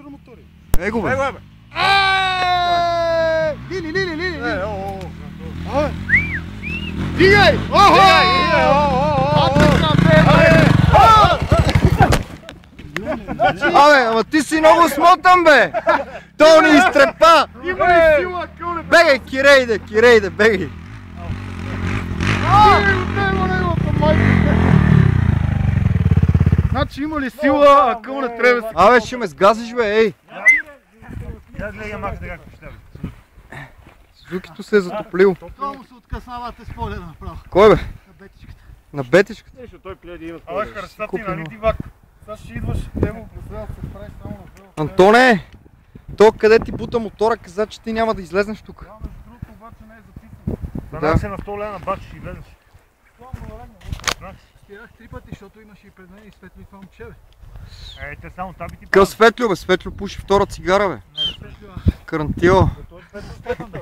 електромотори. Его бе. Лили. Дигай! Абе, ама ти си много смотан бе! То ни изтрепа! Има ли сила, кълне? Бегай, Кирейде, бегай! Значи има ли сила, а кълне трябва да се... Абе, ще ме сгазиш бе, ей! Аз гледам махте как ще. Сузукито се е затоплил. Това му се откъснавате с поле направо. Кой бе? На бетичката. На бетичката? Нещо той преди да има Абе, харесата ти, нали дивак? Сега ще идваш, него трябва да се справи само на това. Антоне! То къде ти бута мотора каза, че ти няма да излезнеш тук. Да, между другото обаче не е записано. Да се на 100 лева на бач и влезеш. Спирах 3 пъти, защото имаше и пред мен и Светло и това момче, бе. Те само таби ти Къл Светлю бе, Светлю пуши втора цигара бе. Карантила. Той е Стефан, бе.